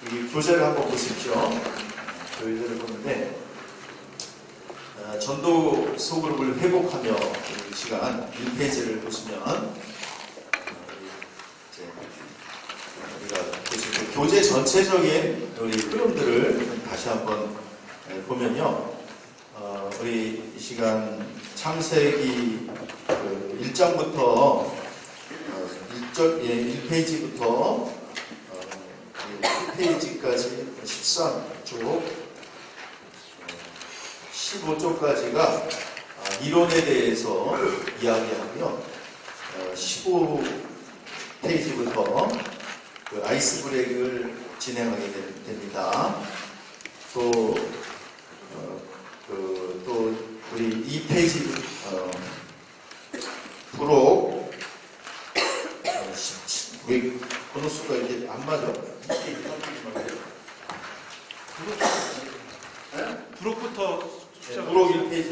이 교재를 한번 보십시오. 교재를 보는데 전도 소그룹을 회복하며 이 시간 1페이지를 보시면 우리가 보시면 교재 전체적인 우리 흐름들을 다시 한번 보면요. 우리 이 시간 창세기 1장부터 1페이지부터 1페이지까지 13쪽 15쪽까지가 이론에 대해서 이야기하고요. 15페이지부터 그 아이스 브레이크를 진행하게 됩니다. 또 우리 2페이지 부록 17, 왜 번호수가 이렇게 안 맞아? 부록부터 부록 1페이지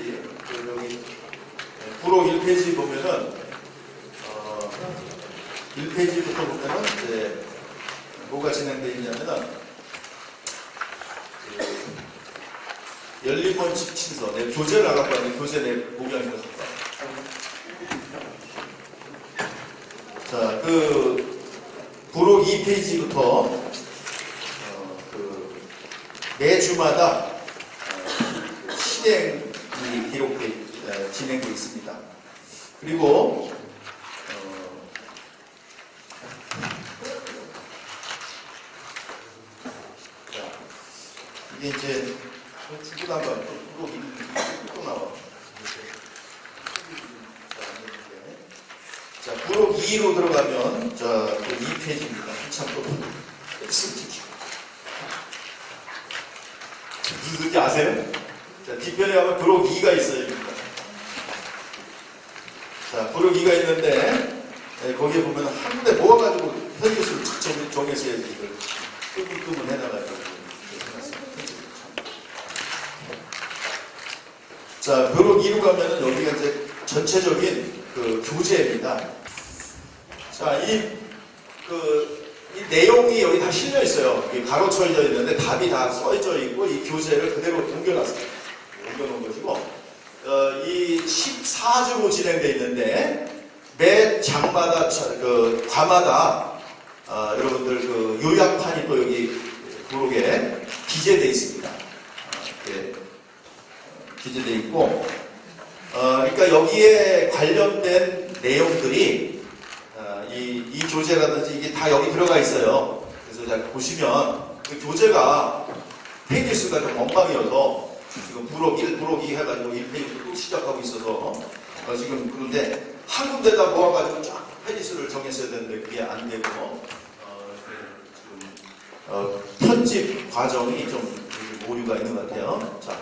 여기 부록 1페이지 보면은 1페이지부터 보면은 이제 뭐가 진행되어 있냐면은 열린 원칙 친서 내 교재를 안 갖고 왔는데 교재 내 목양에서 갖고 왔다. 자, 그 부록 2페이지부터 매 주마다 실행이 진행되어 있습니다. 그리고 이게 이제 주기도 한번 또 나와. 자, 부록 2로 들어가면 자, 또 2페이지입니다. 한참 또 무슨 뜻인지 아세요? 자, 뒤편에 가면 부록 2가 있어요. 자, 부록 2가 있는데 거기에 보면 한 군데 모아가지고 현기수를 쫙 정해서 이걸 끄문 해놔가지고 자, 부록 2로 가면은 여기가 이제 전체적인 그 교재입니다. 자, 이 내용이 여기 다 실려 있어요. 가로쳐져 있는데 답이 다 써져 있고 이 교재를 그대로 옮겨놨어요. 옮겨놓은 것이고 이 14주로 진행되어 있는데 매 장마다 과마다 여러분들 그 요약판이 또 여기 부록에 기재되어 있습니다. 이렇게 기재되어 있고 그러니까 여기에 관련된 내용들이 이 교재라든지 이게 다 여기 들어가 있어요. 그래서 잘 보시면 그 교재가 페이지 수가 좀 엉망이어서 지금 부록 1, 부록 2 해가지고 1페이지부터 또 시작하고 있어서 지금 그런데 한 군데다 모아가지고 쫙 페이지 수를 정했어야 되는데 그게 안 되고 지금 편집 과정이 좀 오류가 있는 것 같아요. 자,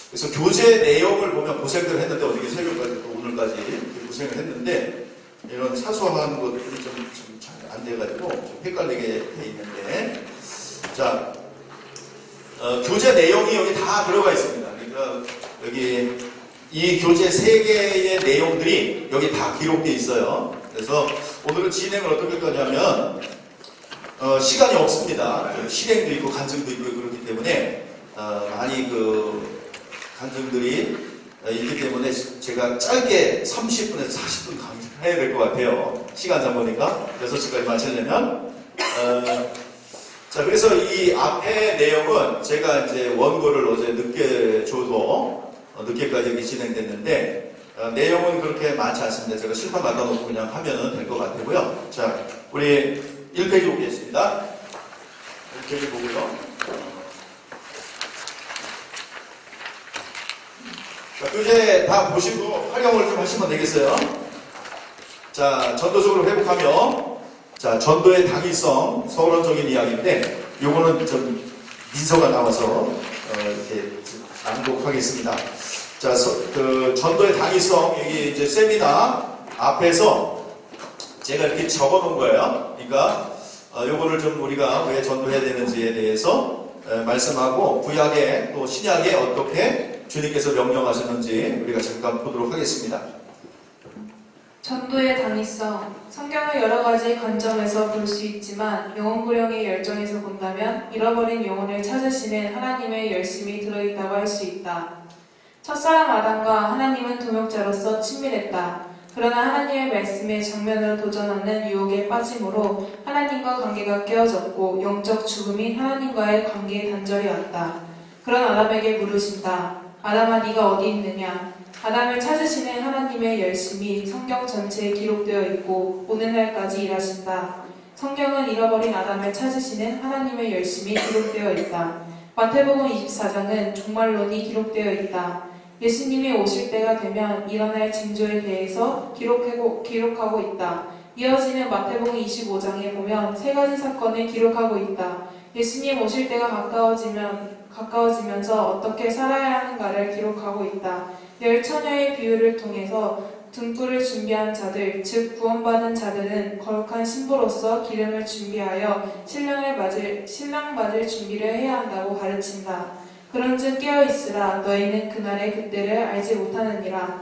그래서 교재 내용을 보면 고생들 했는데 어떻게 새벽까지 또 오늘까지 고생을 했는데 이런 사소한 것들이 좀 잘 안 돼가지고 좀 헷갈리게 돼 있는데 자 교재 내용이 여기 다 들어가 있습니다. 그러니까 여기 이 교재 3개의 내용들이 여기 다 기록되어 있어요. 그래서 오늘은 진행을 어떻게 할 거냐면 시간이 없습니다. 실행도 있고 간증도 있고 그렇기 때문에 많이 그 간증들이 있기 때문에 제가 짧게 30분에서 40분 강의해야 될 것 같아요. 시간상 보니까 6시까지 마치려면 자, 그래서 이 앞에 내용은 제가 이제 원고를 어제 늦게 줘도 늦게까지 여기 진행됐는데 내용은 그렇게 많지 않습니다. 제가 실판 맡아놓고 그냥 하면 될 것 같고요. 자, 우리 1페이지 보겠습니다. 1페이지 보고요. 자, 교재 다 보시고 활용을 좀 하시면 되겠어요. 자, 전도적으로 회복하며 자, 전도의 당위성, 서론적인 이야기인데 요거는 좀 민서가 나와서 이렇게 낭독하겠습니다. 자, 그 전도의 당위성 여기 이제 세미나 앞에서 제가 이렇게 적어 놓은 거예요. 그러니까 요거를 좀 우리가 왜 전도해야 되는지에 대해서 말씀하고 구약에 또 신약에 어떻게 주님께서 명령하셨는지 우리가 잠깐 보도록 하겠습니다. 전도의 당위성. 성경을 여러 가지 관점에서 볼 수 있지만 영혼구령의 열정에서 본다면 잃어버린 영혼을 찾으시는 하나님의 열심이 들어있다고 할 수 있다. 첫사람 아담과 하나님은 동역자로서 친밀했다. 그러나 하나님의 말씀에 정면으로 도전하는 유혹에 빠짐으로 하나님과 관계가 깨어졌고 영적 죽음인 하나님과의 관계의 단절이 왔다. 그런 아담에게 물으신다. 아담아, 네가 어디 있느냐? 아담을 찾으시는 하나님의 열심이 성경 전체에 기록되어 있고 오늘날까지 일하신다. 성경은 잃어버린 아담을 찾으시는 하나님의 열심이 기록되어 있다. 마태복음 24장은 종말론이 기록되어 있다. 예수님이 오실 때가 되면 일어날 징조에 대해서 기록하고 있다. 이어지는 마태복음 25장에 보면 세 가지 사건을 기록하고 있다. 예수님 오실 때가 가까워지면서 어떻게 살아야 하는가를 기록하고 있다. 열 처녀의 비유를 통해서 등불을 준비한 자들, 즉 구원받은 자들은 거룩한 신부로서 기름을 준비하여 신랑 맞을 준비를 해야 한다고 가르친다. 그런즉 깨어있으라. 너희는 그날의 그때를 알지 못하느니라.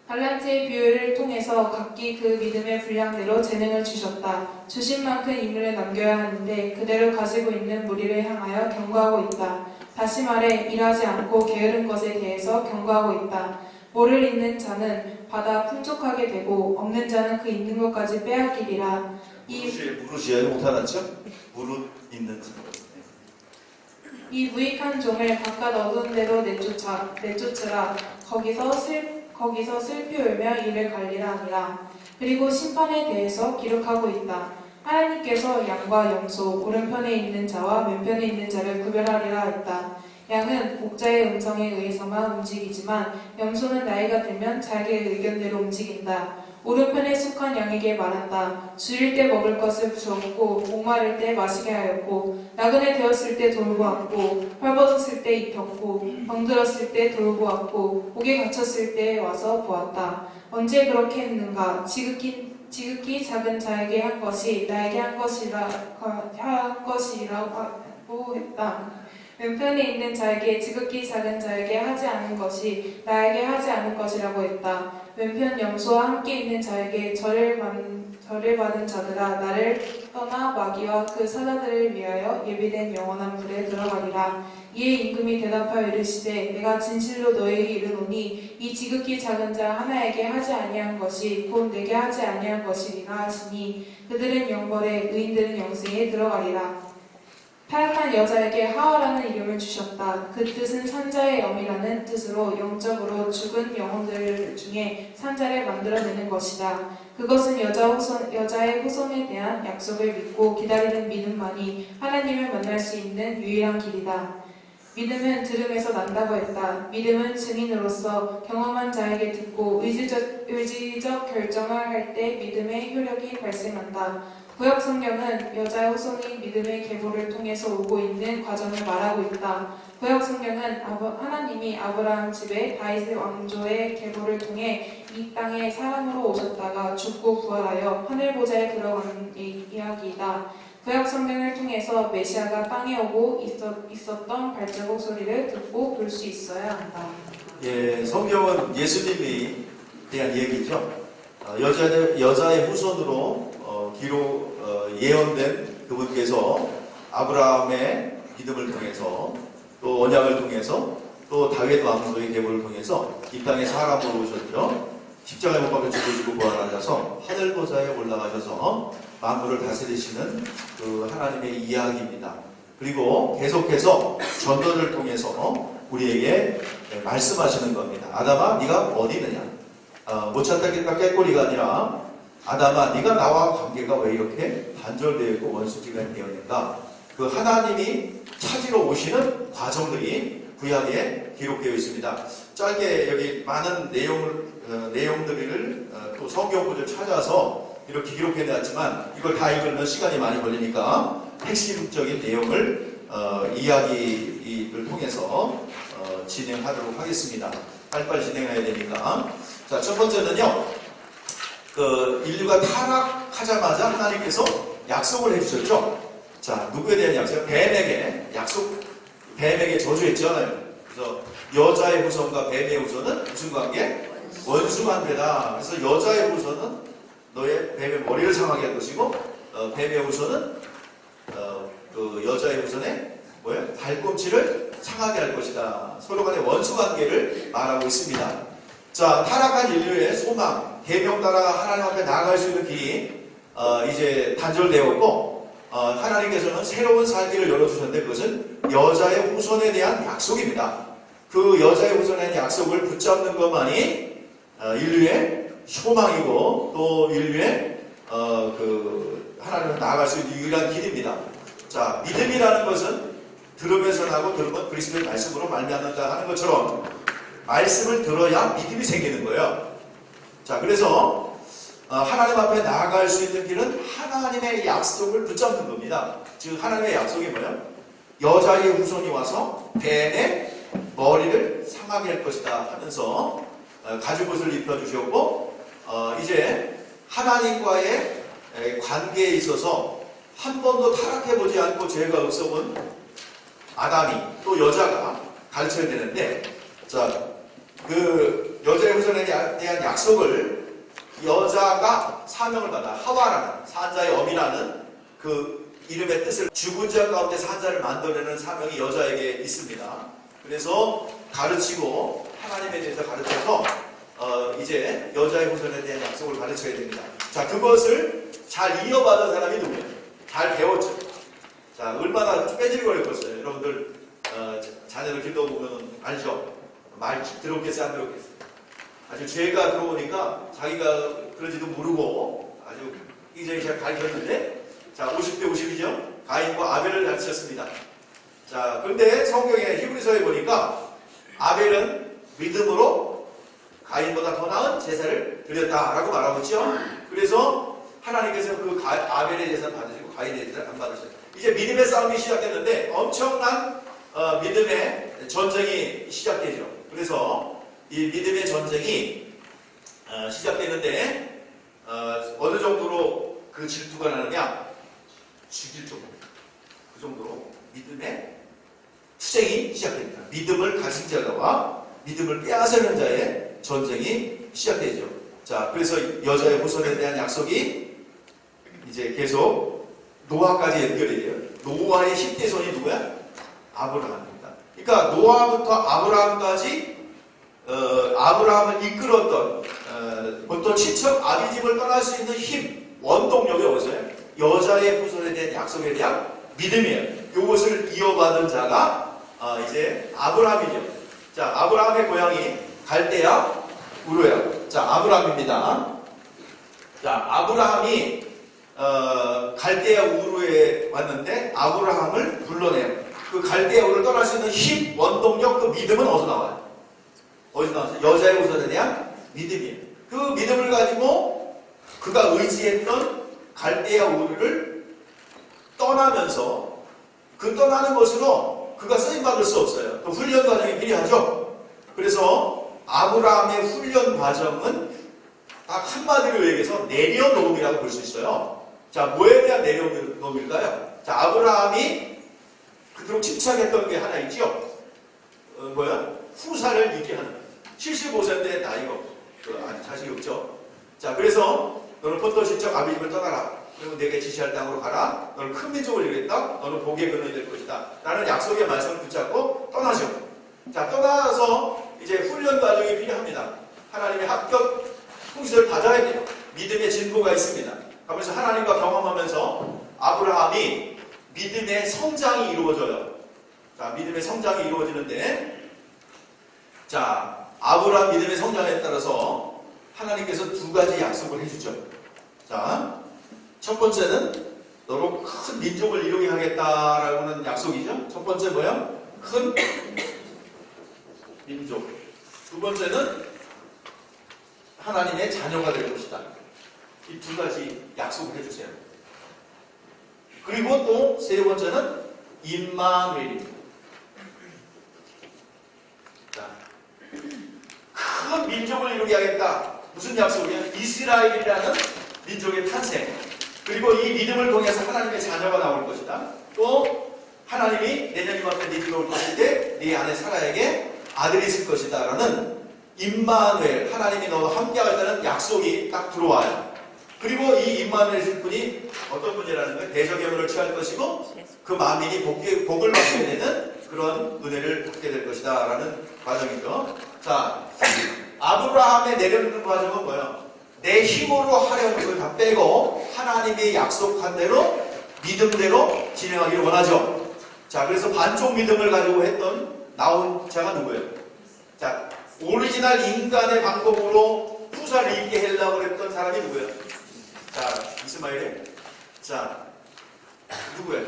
달란트의 비유를 통해서 각기 그 믿음의 분량대로 재능을 주셨다. 주신 만큼 임무를 남겨야 하는데 그대로 가지고 있는 무리를 향하여 경고하고 있다. 다시 말해 일하지 않고 게으른 것에 대해서 경고하고 있다. 뭐를 있는 자는 받아 풍족하게 되고 없는 자는 그 있는 것까지 빼앗기리라. 무릇이야 못하나죠? 무릇 있는 자. 이 무익한 종을 바깥 어두운 데로 내쫓으라. 거기서 슬피 울며 이를 갈리라 하니라. 그리고 심판에 대해서 기록하고 있다. 하나님께서 양과 염소, 오른편에 있는 자와 왼편에 있는 자를 구별하리라 했다. 양은 목자의 음성에 의해서만 움직이지만 염소는 나이가 들면 자기의 의견대로 움직인다. 오른편에 속한 양에게 말한다. 줄일 때 먹을 것을 주었고 목마를 때 마시게 하였고 나그네 되었을 때 돌보았고 헐벗었을 때 입혔고 병들었을 때 돌보았고 옥에 갇혔을 때 와서 보았다. 언제 그렇게 했는가? 지극히 작은 자에게 한 것이 나에게 한 것이라고 했다. 왼편에 있는 자에게 지극히 작은 자에게 하지 않은 것이 나에게 하지 않은 것이라고 했다. 왼편 염소와 함께 있는 자에게 절을 받은 자들아 나를 떠나 마귀와 그 사자들을 위하여 예비된 영원한 불에 들어가리라. 이에 임금이 대답하여 이르시되 내가 진실로 너에게 이르노니 이 지극히 작은 자 하나에게 하지 아니한 것이 곧 내게 하지 아니한 것이리라 하시니 그들은 영벌에 의인들은 영생에 들어가리라. 타락한 여자에게 하와라는 이름을 주셨다. 그 뜻은 산자의 염이라는 뜻으로 영적으로 죽은 영혼들 중에 산자를 만들어내는 것이다. 그것은 여자의 후손에 대한 약속을 믿고 기다리는 믿음만이 하나님을 만날 수 있는 유일한 길이다. 믿음은 들음에서 난다고 했다. 믿음은 증인으로서 경험한 자에게 듣고 의지적 결정을 할 때 믿음의 효력이 발생한다. 구약 성경은 여자의 후손이 믿음의 계보를 통해서 오고 있는 과정을 말하고 있다. 구약 성경은 하나님이 아브라함 집에 다윗의 왕조의 계보를 통해 이 땅에 사람으로 오셨다가 죽고 부활하여 하늘 보좌에 들어가는 이야기이다. 구약 성경을 통해서 메시아가 땅에 오고 있었던 발자국 소리를 듣고 볼 수 있어야 한다. 예, 성경은 예수님이 대한 얘기죠. 여자의 후손으로 예언된 그분께서 아브라함의 믿음을 통해서 또 언약을 통해서 또 다윗 왕조의 계보를 통해서 이 땅에 사람으로 오셨죠. 십자가에 못 박혀 죽으시고 부활하셔서 하늘 보좌에 올라가셔서 만물을 다스리시는 그 하나님의 이야기입니다. 그리고 계속해서 전도를 통해서 우리에게 말씀하시는 겁니다. 아담아 네가 어디 있느냐? 못 찾다니까 꾀꼬리가 아니라 아담아 네가 나와 관계가 왜 이렇게 단절되어 있고 원수지간이 되었는가? 그 하나님이 찾으러 오시는 과정들이 구약에 기록되어 있습니다. 짧게 여기 많은 내용들을 또 성경 구절 찾아서 이렇게 기록해놨지만 이걸 다 읽으면 시간이 많이 걸리니까 핵심적인 내용을 이야기를 통해서 진행하도록 하겠습니다. 빨리빨리 진행해야 되니까. 자, 첫 번째는요. 인류가 타락하자마자 하나님께서 약속을 해주셨죠. 자, 누구에 대한 약속? 뱀에게 저주했잖아요. 그래서 여자의 후손과 뱀의 후손은 무슨 관계? 원수관계다. 그래서 여자의 후손은 너의 뱀의 머리를 상하게 할 것이고 뱀의 후손은 그 여자의 후손의 뭐예요? 발꿈치를 상하게 할 것이다. 서로 간의 원수관계를 말하고 있습니다. 자, 타락한 인류의 소망, 계명 따라 하나님 앞에 나아갈 수 있는 길이 이제 단절되었고 하나님께서는 새로운 살길을 열어주셨는데 그것은 여자의 후손에 대한 약속입니다. 그 여자의 후손에 대한 약속을 붙잡는 것만이 인류의 소망이고 또 인류의 그 하나님을 나아갈 수 있는 유일한 길입니다. 자, 믿음이라는 것은 들으면서 나고 들으면 그리스도의 말씀으로 말미암는다 하는 것처럼 말씀을 들어야 믿음이 생기는 거예요. 자, 그래서 하나님 앞에 나아갈 수 있는 길은 하나님의 약속을 붙잡는 겁니다. 즉 하나님의 약속이 뭐예요? 여자의 후손이 와서 뱀의 머리를 상하게 할 것이다 하면서 가죽옷을 입혀주셨고 이제 하나님과의 관계에 있어서 한 번도 타락해보지 않고 죄가 없어본 아담이 또 여자가 가르쳐야 되는데 자, 그 여자의 후손에 대한 약속을 여자가 사명을 받아 하와라는 산자의 어미라는 그 이름의 뜻을 죽은 자 가운데 산자를 만들어내는 사명이 여자에게 있습니다. 그래서 가르치고 하나님에 대해서 가르쳐서 이제 여자의 후손에 대한 약속을 가르쳐야 됩니다. 자, 그것을 잘 이어받은 사람이 누구예요? 잘 배웠죠. 자, 얼마나 빼질거렸겠어요. 여러분들 자녀들 길러보면 알죠? 말 들었겠어요? 안 들었겠어요? 아주 죄가 들어오니까 자기가 그런지도 모르고 아주 이전에 잘 가르쳤는데 자, 50대 50이죠? 가인과 아벨을 가르쳤습니다. 자, 그런데 성경에 히브리서에 보니까 아벨은 믿음으로 가인보다 더 나은 제사를 드렸다라고 말하고 있죠. 그래서 하나님께서 그 아벨의 제사를 받으시고 가인의 제사를 안 받으셨어요. 이제 믿음의 싸움이 시작됐는데 엄청난 믿음의 전쟁이 시작되죠. 그래서 이 믿음의 전쟁이 시작되는데 어느 정도로 그 질투가 나느냐? 죽일 정도. 그 정도로 믿음의 투쟁이 시작됩니다. 믿음을 가진 자와 믿음을 빼앗으려는 자의 전쟁이 시작되죠. 자, 그래서 여자의 후손에 대한 약속이 이제 계속 노아까지 연결이 돼요. 노아의 10대 손이 누구야? 아브라함입니다. 그러니까 노아부터 아브라함까지 아브라함을 이끌었던 보통 친척 아비집을 떠날 수 있는 힘, 원동력이 어디서요? 여자의 후손에 대한 약속에 대한 믿음이에요. 이것을 이어받은 자가 이제 아브라함이죠. 자, 아브라함의 고향이 갈대야, 우르야. 자, 아브라함입니다. 자, 아브라함이 갈대야 우르에 왔는데 아브라함을 불러내요. 그 갈대야 우르를 떠날 수 있는 힘, 원동력, 그 믿음은 어디서 나와요? 어디서 나왔어요? 여자의 후손에 대한 믿음이에요. 그 믿음을 가지고 그가 의지했던 갈대야 우르를 떠나면서 그 떠나는 것으로 그가 쓰임받을 수 없어요. 그 훈련 과정이 필요하죠. 그래서 아브라함의 훈련 과정은 딱 한마디로 얘기해서 내려놓음이라고 볼 수 있어요. 자, 뭐에 대한 내려놓음일까요? 자, 아브라함이 그토록 침착했던 게 하나 있죠. 뭐야? 후사를 잊게 하는. 75세인데 나이가 아직 자식이 없죠. 자, 그래서 너는 본토 친척 아비집을 떠나라. 그리고 내게 지시할 땅으로 가라. 너는 큰 민족을 이루겠다. 너는 복의 근원이 될 것이다. 라는 약속의 말씀을 붙잡고 떠나죠. 자, 떠나서 이제 훈련 과정이 필요합니다. 하나님의 합격 통치를 받아야 돼요. 믿음의 진보가 있습니다. 그래서 하나님과 경험하면서 아브라함이 믿음의 성장이 이루어져요. 자, 믿음의 성장이 이루어지는데, 자, 아브라함 믿음의 성장에 따라서 하나님께서 두 가지 약속을 해주죠. 자, 첫 번째는 너로 큰 민족을 이루게 하겠다라고는 약속이죠. 첫 번째 뭐야? 큰 민족. 두 번째는 하나님의 자녀가 될 것이다. 이 두 가지 약속을 해주세요. 그리고 또 세 번째는 임마누엘입니다. 자, 큰 민족을 이루게 하겠다. 무슨 약속이야? 이스라엘이라는 민족의 탄생. 그리고 이 믿음을 통해서 하나님의 자녀가 나올 것이다. 또 하나님이 내년님 앞에 네 집에 올 것일 때 네 안에 사라에게 아들이 있을 것이다. 라는 임마누엘, 하나님이 너와 함께하겠다는 약속이 딱 들어와요. 그리고 이 임마누엘 분이 어떤 분이라는 거예요? 대적의 취할 것이고 그 만민이 복을 받게 되는 그런 은혜를 받게 될 것이다 라는 과정이죠. 자, 아브라함의 내려놓는 과정은 뭐예요? 내 힘으로 하려는 걸 다 빼고 하나님이 약속한 대로 믿음대로 진행하기를 원하죠. 자, 그래서 반쪽 믿음을 가지고 나온 자가 누구예요? 자, 오리지널 인간의 방법으로 후사를 입게 하려고 했던 사람이 누구예요? 자, 이스마엘이에요. 자, 누구예요?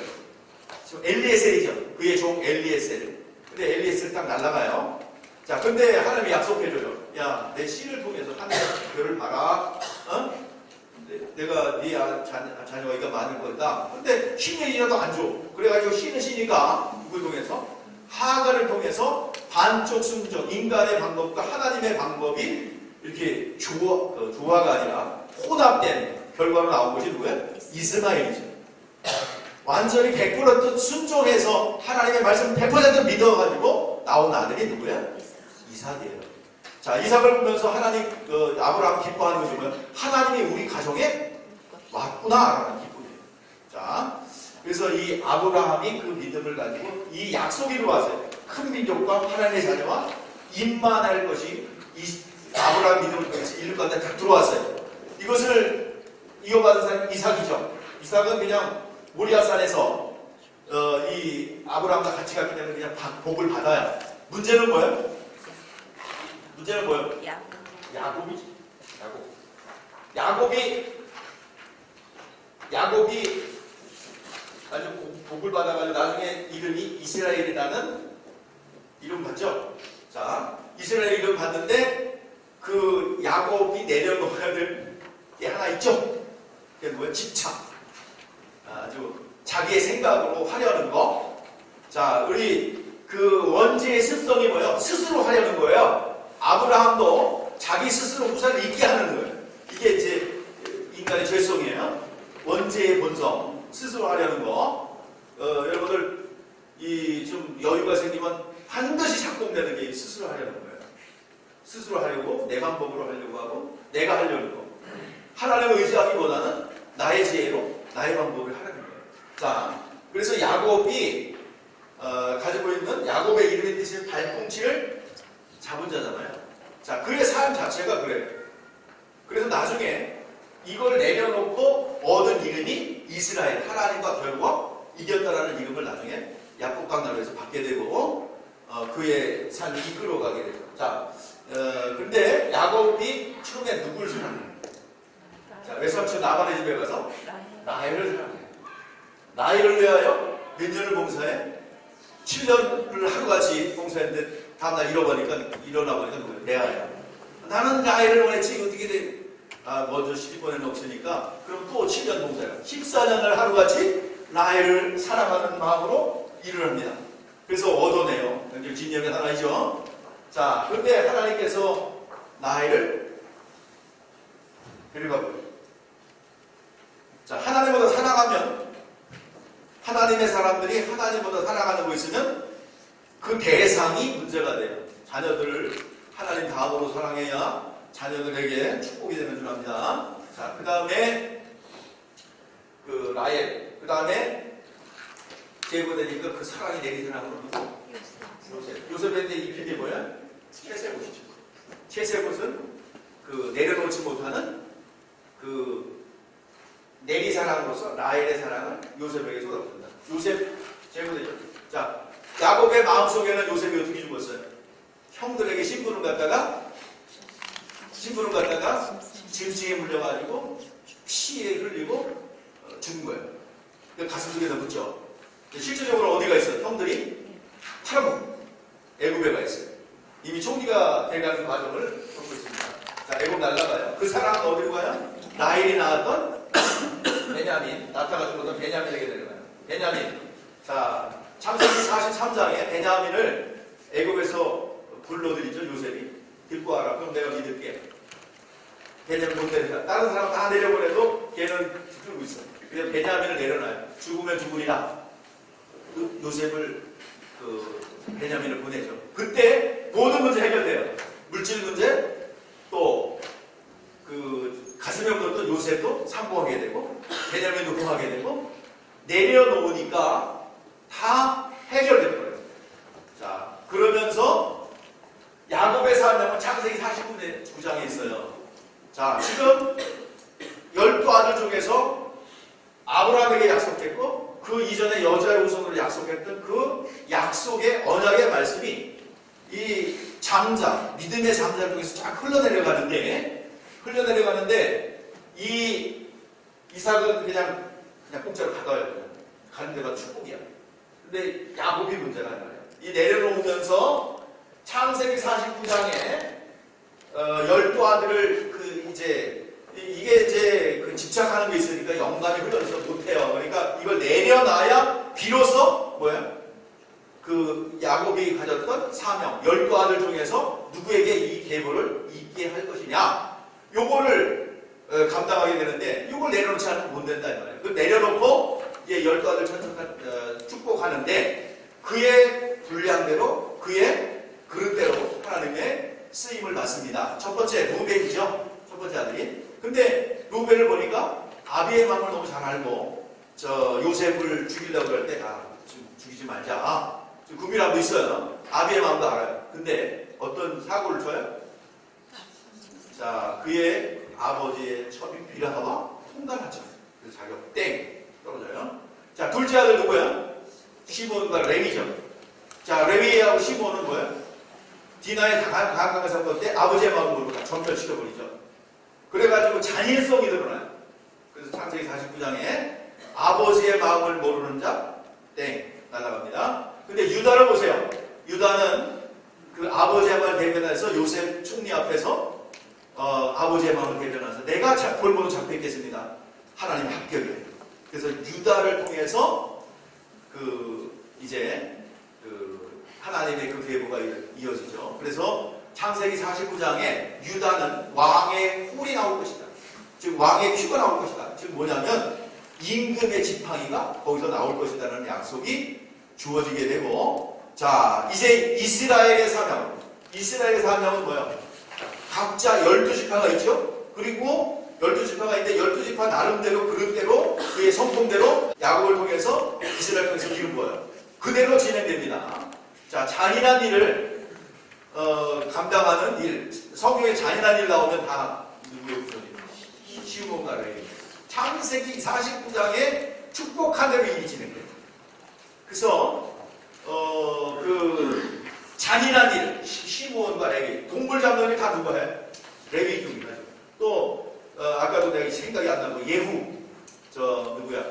지금 엘리에셀이죠. 그의 종 엘리에셀. 근데 엘리에셀 딱 날아가요. 자, 근데 하나님이 약속해줘요. 야, 내 씨를 통해서 하나님의 별을 봐라. 어? 내가 네 자녀가 이가 많을 거다. 근데 신이라도 안 줘. 그래가지고 신은 신이가 누굴 통해서? 하가를 통해서 반쪽 순종, 인간의 방법과 하나님의 방법이 이렇게 조화가 아니라 혼합된 결과로 나온 것이 누구예요? 이스마엘이죠. 완전히 100% 순종해서 하나님의 말씀 100% 믿어가지고 나온 아들이 누구예요? 이삭이에요. 자, 이삭을 보면서 하나님, 아브라함 기뻐하는 것이 뭐예요? 하나님이 우리 가정에 왔구나라는 기쁨이에요. 자, 그래서 이 아브라함이 그 믿음을 가지고 이 약속이 들어왔어요. 큰 민족과 하나님의 자녀와 임만할 것이 아브라함 믿음을 통해서 인류 가운데 다 들어왔어요. 이것을 이어받은 사람이 이삭이죠. 이삭은 그냥 모리아산에서 이 아브라함과 같이 갔기 때문에 그냥 복을 받아요. 문제는 뭐예요? 문제는 뭐예요? 야곱이지. 야곱이 아주 복을 받아가지고 나중에 이름이 이스라엘이라는 이름 받죠? 자, 이스라엘 이름 받는데 그 야곱이 내려놓아야 될 게 하나 있죠? 그게 뭐예요? 집착. 아주 자기의 생각으로 하려는 거. 자, 우리 그 원죄의 습성이 뭐예요? 스스로 하려는 거예요. 아브라함도 자기 스스로 후사를 잊게 하는 거예요. 이게 이제 인간의 죄성이에요. 원죄의 본성, 스스로 하려는 거. 여러분들 이 좀 여유가 생기면 반드시 작동되는 게 스스로 하려는 거예요. 스스로 하려고 내 방법으로 하려고 하고 내가 하려는 거. 하나님을 의지하기보다는 나의 지혜로 나의 방법을 하려는 거예요. 자, 그래서 야곱이 가지고 있는 야곱의 이름의 뜻인 발꿈치를 잡은 자잖아요. 자, 그의 삶 자체가 그래요. 그래서 나중에 이걸 내려놓고 얻은 이름이 이스라엘, 하나님과 결국 이겼다라는 이름을 나중에 야곱 강나루에서 받게 되고 그의 삶을 이끌어가게 되죠. 자, 근데 야곱이 처음에 누굴 사랑해요? 자, 외삼촌 나반의 집에 가서 라헬을 사랑해요. 라헬을 위하여 몇 년을 봉사해? 7년을 하루같이 봉사했는데 다음날 일어나 보니까 누구예요? 레아예요. 나는 라헬을 원했지 어떻게 돼? 먼저 시집보내는 없으니까 그럼 또 7년 봉사해요. 14년을 하루같이 라헬을 사랑하는 마음으로 일을 합니다. 그래서 얻어내요. 굉장히 진념의 하나이죠. 자, 그런데 하나님께서 라헬을 데려가고요. 자, 하나님보다 사랑하면 하나님의 사람들이 하나님보다 사랑하는 거 있으면 그 대상이 문제가 돼요. 자녀들을 하나님 다음으로 사랑해야 자녀들에게 축복이 되는 줄 압니다. 자, 그 다음에 그 라헬, 그 다음에 제거되니까 그 사랑이 내린 사람으로 누구? 요셉인데 이 필이 뭐야? 채세봇이죠. 채세봇은 그 내려놓지 못하는 그 내리 사랑으로서 라헬의 사랑을 요셉에게 쏟아붓는다. 요셉 제거되죠. 자, 야곱의 마음속에는 요셉이 어떻게 죽었어요? 형들에게 신분을 갖다가 짐승에 물려가지고 피에 흘리고 죽은 거예요. 가슴 속에다 묻죠. 실질적으로 어디가 있어요? 형들이 팔아먹고 애굽에 가 있어요. 이미 총리가 돼가는 과정을 겪고 있습니다. 자, 애굽 날라가요. 그 사람은 어디로 가요? 라헬이 낳았던 베냐민, 나타가 죽었던 베냐민에게 내려가요. 베냐민. 자, 창세기 43장에 베냐민을 애굽에서 불러들이죠. 요셉이. 데리고 와라. 그럼 내가 믿을게. 베냐민 못 내린다. 다른 사람 다 내려보내도 걔는 붙들고 있어. 그래서 베냐민을 내려놔요. 죽으면 죽으리라. 요셉을 베냐민을 보내죠. 그때 모든 문제 해결돼요. 물질 문제, 또 그 가슴에 묻었던 요셉도 상봉하게 되고 베냐민도 구하게 되고 내려놓으니까 다 해결될 거예요. 자, 그러면서 야곱의 사명은 창세기 49장에 있어요. 자, 지금 12아들 중에서 아브라함에게 약속했고 그 이전에 여자의 후손으로 약속했던 그 약속의 언약의 말씀이 이 장자, 믿음의 장자를 통해서 쫙 흘러내려가는데 이 이삭은 그냥 공짜로 받아요. 가는 데가 축복이야. 근데 야곱이 문제가 아니에요. 이 내려놓으면서 창세기 49장에 12아들을 이게 이제 그 집착하는 게 있으니까 영감이 흘러서 못해요. 그러니까 이걸 내려놔야 비로소 그 야곱이 가졌던 사명 12아들 중에서 누구에게 이 계보를 있게 할 것이냐, 요거를 감당하게 되는데 이걸 내려놓지 않으면 못 된다 이 말이에요. 그 내려놓고 이제 12아들 축복하는데 그의 분량대로 그의 그릇대로 하나님의 쓰임을 받습니다. 첫 번째 루벤이죠. 첫 번째 아들이. 근데 루벤을 보니까 아비의 마음을 너무 잘 알고 요셉을 죽이려고 할 때 지금 죽이지 말자. 지금 구미람도 있어요. 아비의 마음도 알아요. 근데 어떤 사고를 쳐요? 자, 그의 아버지의 첩이 비라하와 통달하죠. 그래서 자기가 땡 떨어져요. 자, 둘째 아들 누구야? 시몬과 레위죠. 자, 레위하고 시몬은 뭐야? 디나의 강강한 사건 때 아버지의 마음을 다 전멸시켜버리죠. 그래가지고 잔인성이 드러나요. 그래서 창세기 49장에 아버지의 마음을 모르는 자, 땡, 날아갑니다. 근데 유다를 보세요. 유다는 그 아버지의 마음을 대변해서 요셉 총리 앞에서 아버지의 마음을 대변해서 내가 볼모로 잡혀있겠습니다. 하나님 합격이에요. 그래서 유다를 통해서 이제 하나님의 그 계보가 이어지죠. 그래서 창세기 49장에 유다는 왕의 홀이 나올 것이다. 즉 왕의 큐가 나올 것이다. 즉 뭐냐면 임금의 지팡이가 거기서 나올 것이다라는 약속이 주어지게 되고, 자, 이제 이스라엘의 사명은 뭐야? 각자 12지파가 있죠. 그리고 12지파가 있는데 12지파 나름대로 그릇대로 그의 성품대로 야곱을 통해서 이스라엘을 통해서 기름 부어요. 그대로 진행됩니다. 자, 잔인한 일을 감당하는 일, 성경에 잔인한 일 나오면 다 누구의 후손이에요? 시몬과 레위. 창세기 49장에 축복한 대로 일이 진행돼요. 그래서 그 잔인한 일, 시몬과 레위, 동물 잡는 일 다 누가 해? 레위 중이다. 또 아까도 내가 생각이 안 나고 예후, 누구야?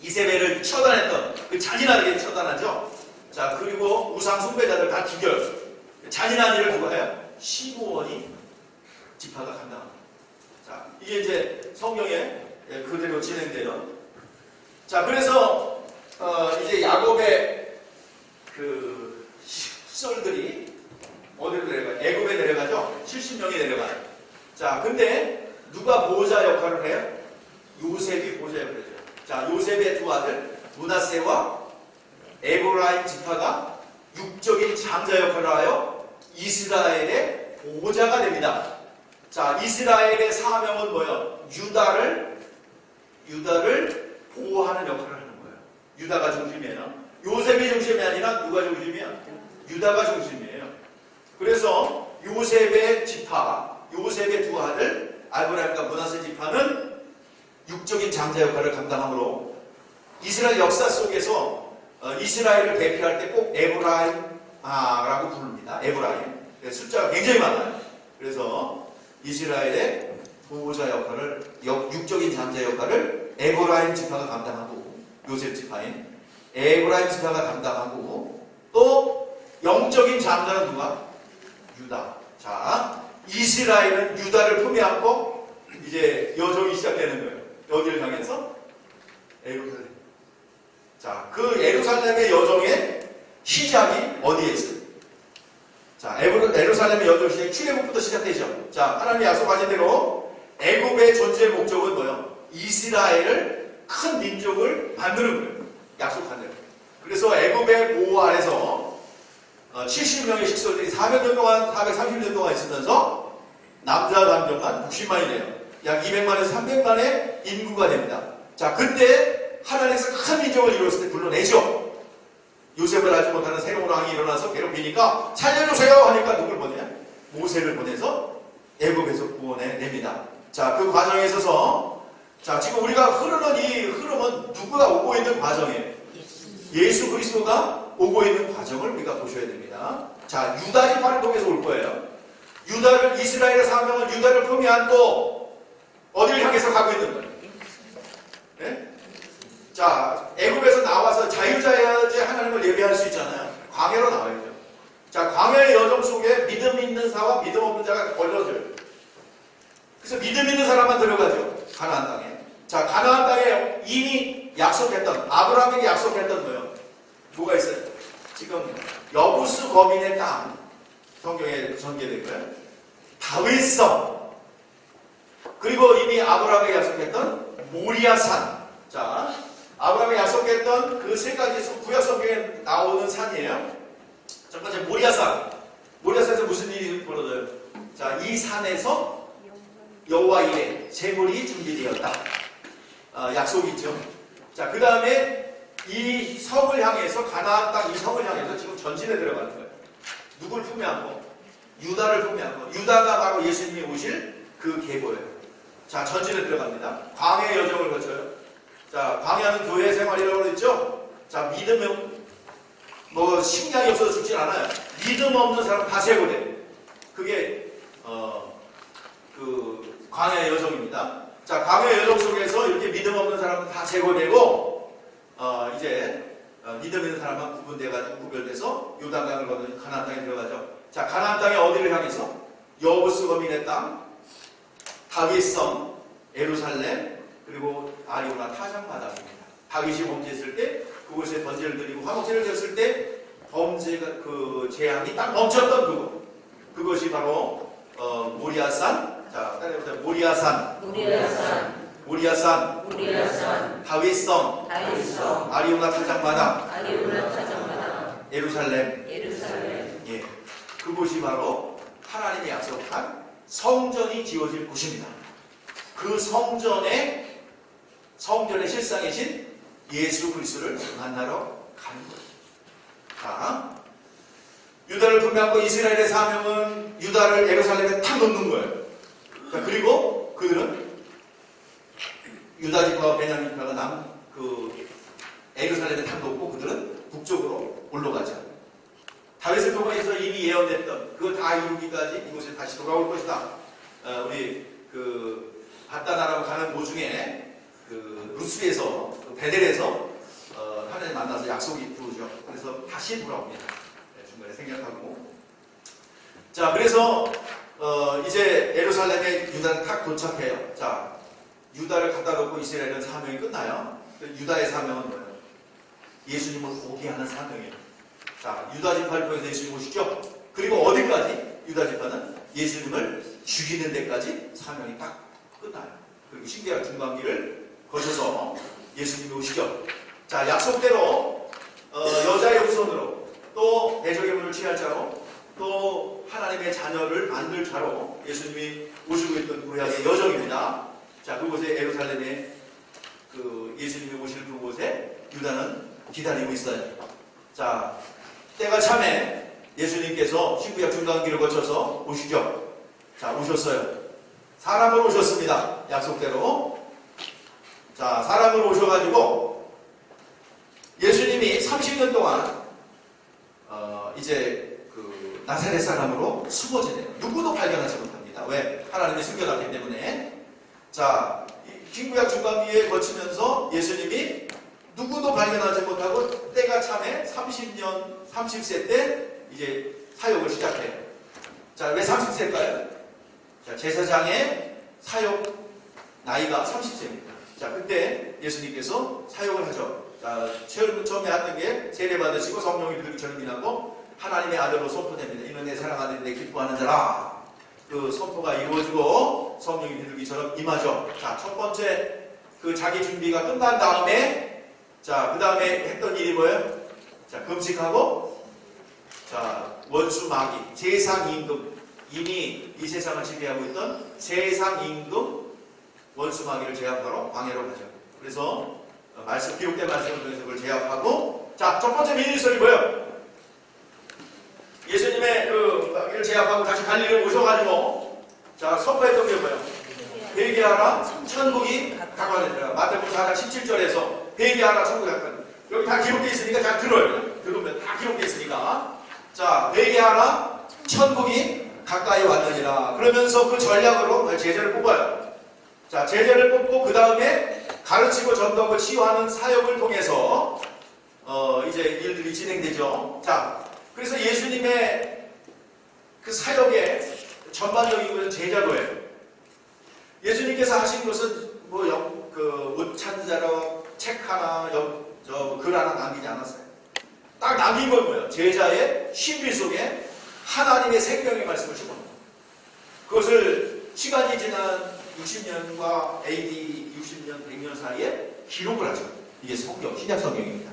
이세벨을 처단했던 그 잔인하게 처단하죠. 자, 그리고 우상 숭배자들 다 죽여요. 잔인한 일을 누가 해요? 시므온이 지파가 감당합니다. 자, 이게 이제 성경에 그대로 진행돼요. 자, 그래서 이제 야곱의 그 식솔들이 어디로 내려가요? 애굽에 내려가죠. 70명이 내려가요. 자, 근데 누가 보호자 역할을 해요? 요셉이 보호자 역할을 해요. 자, 요셉의 두 아들 므낫세와 에브라임 지파가 육적인 장자 역할을 하여 이스라엘의 보호자가 됩니다. 자, 이스라엘의 사명은 뭐예요? 유다를 보호하는 역할을 하는 거예요. 유다가 중심이에요. 요셉이 중심이 아니라 누가 중심이야? 유다가 중심이에요. 그래서 요셉의 지파, 요셉의 두 아들 아브라함과 므낫세 지파는 육적인 장자 역할을 감당하므로 이스라엘 역사 속에서 이스라엘을 대표할 때 꼭 에브라임라고 부릅니다. 에브라임. 숫자가 굉장히 많아요. 그래서 이스라엘의 보호자 역할을, 육적인 장자 역할을 에브라임 지파가 감당하고, 요셉 지파인 에브라임 지파가 감당하고, 또 영적인 장자는 누가? 유다. 자, 이스라엘은 유다를 품에 안고 이제 여정이 시작되는 거예요. 어디를 향해서? 예루살렘. 자, 그 예루살렘의 여정의 시작이 어디에 있어요? 자, 예루살렘의 여정 시작이 출애굽부터 시작되죠. 자, 하나님이 약속하신 대로 애굽의 존재의 목적은 뭐예요? 이스라엘을 큰 민족을 만드는 거예요. 약속한 대로. 그래서 애굽의 보호 아래서 70명의 식솔들이 400년 동안, 430년 동안 있으면서 남자, 남녀만 60만이네요. 약 200만에서 300만의 인구가 됩니다. 자, 그때 하나님께서 큰 민족을 이루었을 때 불러내죠. 요셉을 알지 못하는 새로운 왕이 일어나서 괴롭히니까 살려주세요 하니까 누굴 보내냐? 모세를 보내서 애굽에서 구원해냅니다. 자, 그 과정에 있어서 자, 지금 우리가 흐르는 이 흐름은 누구가 오고 있는 과정이에요? 예수 그리스도가 오고 있는 과정을 우리가 보셔야 됩니다. 자, 유다 지파를 통해서 올 거예요. 유다를, 이스라엘의 사명은 유다를 품에 안고 어디를 향해서 가고 있는 거예요? 네? 자, 애굽에서 나와서 자유자야지 하나님을 예배할 수 있잖아요. 광야로 나와야죠. 자, 광야의 여정 속에 믿음 있는 자와 믿음 없는 자가 걸려져요. 그래서 믿음 있는 사람만 들어가죠. 가나안 땅에. 자, 가나안 땅에 이미 약속했던, 아브라함에게 약속했던 거예요. 뭐가 있어요? 지금 여부스 거민의 땅, 성경에 전개된 거예요. 다윗성, 그리고 이미 아브라함에게 약속했던 모리아산. 자, 아브라함에게 약속했던 그 세 가지 구약 성경에 나오는 산이에요. 첫 번째 모리아산. 모리아산에서 무슨 일이 벌어져요? 자, 이 산에서 여호와 이레 제물이 준비되었다. 약속이 있죠. 자, 그 다음에 이 성을 향해서, 가나안 땅 이 성을 향해서 지금 전진에 들어가는 거예요. 누굴 품에 안고? 유다를 품에 안고. 유다가 바로 예수님이 오실 그 계보예요. 자, 전진에 들어갑니다. 광야의 여정을 거쳐요. 자, 광야는 교회 생활이라고 그랬죠? 자, 믿으면 뭐 식량이 없어서 죽진 않아요. 믿음 없는 사람 다 제거돼. 그게 그 광야의 여정입니다. 자, 광야의 여정 속에서 이렇게 믿음 없는 사람은 다 제거되고 이제 믿음 있는 사람만 구분돼가지고 구별돼서 요단강을 건너 가나안 땅에 들어가죠. 자, 가나안 땅에 어디를 향해서? 여부스 거민의 땅, 다윗성, 예루살렘, 그리고 아리오나 타작마당입니다. 다윗이 범죄했을 때 그곳에 번제를 드리고 화목제를 드렸을 때 범죄가 그 재앙이 딱 멈췄던 그것이 바로 모리아산. 자, 따라해보세요. 모리아산, 다윗성, 아리오나 타작마당, 예루살렘. 예, 그곳이 바로 하나님이 약속한 성전이 지어질 곳입니다. 그 성전의 실상이신 예수 그리스도를 만나러 가는 거예요. 자, 유다를 품에 안고 이스라엘의 사명은 유다를 예루살렘에 탁 놓는 거예요. 자, 그리고 그들은 유다 지파와 베냐민 지파가 예루살렘에 탁 놓고 그들은 북쪽으로 올라가죠. 다윗을 통해서 이미 예언됐던 그거 다 이루기까지 이곳에 다시 돌아올 것이다. 우리 바다나라로 가는 도중에 루스에서 베델에서 하나님 만나서 약속이 들어오죠. 그래서 다시 돌아옵니다. 중간에 생략하고. 자, 그래서 이제 예루살렘에 유다는 탁 도착해요. 자, 유다를 갖다 놓고 이스라엘은 사명이 끝나요. 유다의 사명은 뭐예요? 예수님을 오게 하는 사명이에요. 자, 유다 지파를 통해서 예수님 오시죠. 그리고 어디까지? 유다 지파는 예수님을 죽이는 데까지 사명이 딱 끝나요. 그리고 신기한 중간기를 거쳐서 예수님이 오시죠. 자, 약속대로 여자의 후손으로 또 대적의 문을 취할 자로 또 하나님의 자녀를 만들 자로 예수님이 오시고 있던 구약의 여정입니다. 자, 그곳에 예루살렘에 예수님이 오실 그곳에 유다는 기다리고 있어요. 자, 때가 참에 예수님께서 신구약 중간기를 거쳐서 오시죠. 자, 오셨어요. 사람으로 오셨습니다. 약속대로. 자, 사람으로 오셔가지고 예수님이 30년 동안 이제 나사렛 사람으로 숨어 지내요. 누구도 발견하지 못합니다. 왜? 하나님이 숨겨놨기 때문에. 자, 신구약 중간기에 거치면서 예수님이 누구도 발견하지 못하고 때가 참에 30세 때 이제 사역을 시작해요. 자, 왜 30세일까요? 자, 제사장의 사역 나이가 30세입니다. 자, 그때 예수님께서 사역을 하죠. 자, 처음에 하던 게 세례 받으시고 성령이 비둘기처럼 임하고 하나님의 아들로 선포됩니다. 이는 내 사랑하는 내 기뻐하는 자라. 그 선포가 이루어지고 성령이 비둘기처럼 임하죠. 자, 첫 번째 자기 준비가 끝난 다음에 자, 그 다음에 했던 일이 뭐예요? 자, 금식하고 자, 원수 마귀, 세상 임금, 이미 이 세상을 지배하고 있던 세상 임금 원수 마귀를 제압하러 광야로 가죠. 그래서 말씀, 기록된 말씀을 통해서 그걸 제압하고, 자, 첫 번째 미니스터리 뭐예요? 예수님의 그 마귀를 제압하고 다시 갈릴리로 오셔가지고, 자, 선포했던 게 뭐예요? 회개하라, 천국이 가까워졌다. 마태복음 4장 17절에서 회개하라, 천국이 가까워졌다. 여기 다 기록되어 있으니까 잘 들어요. 들으면 다 기록되어 있으니까. 자, 회개하라, 천국이 가까이 왔느니라. 그러면서 그 전략으로 제자를 뽑아요. 자, 제자를 뽑고 그 다음에 가르치고 전도하고 치유하는 사역을 통해서 이제 일들이 진행되죠. 자, 그래서 예수님의 그 사역의 전반적인 것은 제자도예요. 예수님께서 하신 것은 옷 찾는 자로 책 하나, 글 하나 남기지 않았어요. 딱 남긴 건 뭐예요? 제자의 신비 속에 하나님의 생명의 말씀을 집어넣어요. 그것을 시간이 지난 60년과 AD 60년, 100년 사이에 기록을 하죠. 이게 성경, 신약 성경입니다.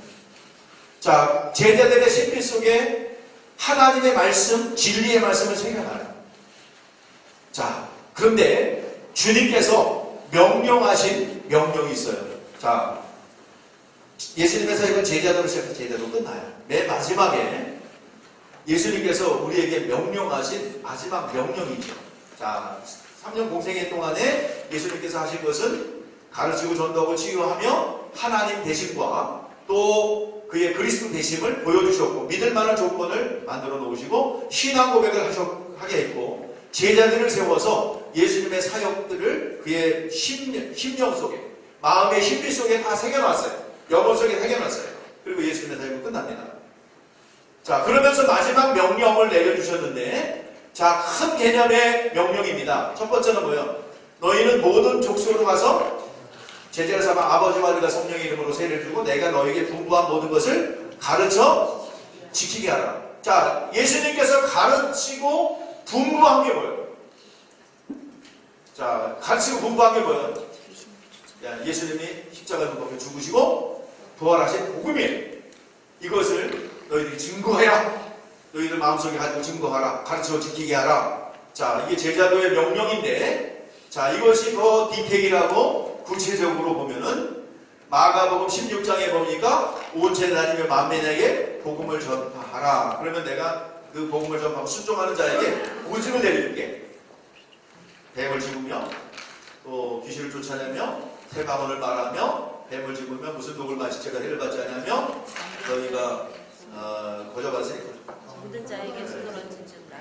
자, 제자들의 신비 속에 하나님의 말씀, 진리의 말씀을 새겨놔요. 자, 그런데 주님께서 명령하신 명령이 있어요. 자, 예수님의 사역은 제자도로 시작해서 제자도 끝나요. 맨 마지막에 예수님께서 우리에게 명령하신 마지막 명령이죠. 자, 3년 공생애 동안에 예수님께서 하신 것은 가르치고 전도하고 치유하며 하나님 되심과 또 그의 그리스도 되심을 보여주셨고 믿을 만한 조건을 만들어 놓으시고 신앙 고백을 하게 했고 제자들을 세워서 예수님의 사역들을 그의 심령 속에 마음의 신비 속에 다 새겨놨어요. 영혼 속에 새겨놨어요. 그리고 예수님의 사역은 끝납니다. 자, 그러면서 마지막 명령을 내려주셨는데 자, 큰 개념의 명령입니다. 첫 번째는 뭐예요? 너희는 모든 족속으로 가서 제자를 삼아 아버지와 아들과 성령의 이름으로 세례를 주고 내가 너에게 분부한 모든 것을 가르쳐 지키게 하라. 자, 예수님께서 가르치고 분부한 게 뭐예요? 자, 가르치고 분부한 게 뭐예요? 예수님이 십자가에 못 박혀 죽으시고 부활하신 복음이에요. 이것을 너희들이 증거해라. 너희들 마음속에 가지고 증거하라. 가르쳐 지키게 하라. 자, 이게 제자도의 명령인데, 자, 이것이 더 디테일하고 구체적으로 보면은 마가복음 16장에 보니까 온 세대 다니며 만민에게 복음을 전파하라. 그러면 내가 그 복음을 전파하고 순종하는 자에게 오직을 내릴게. 뱀을 집으며 또 귀신을 쫓아내며 새 방언을 말하며 뱀을 집으며 무슨 독을 마실지가 해를 받지 않으며 너희가 거저받으세요. 모든 자에게 손을 얹은다.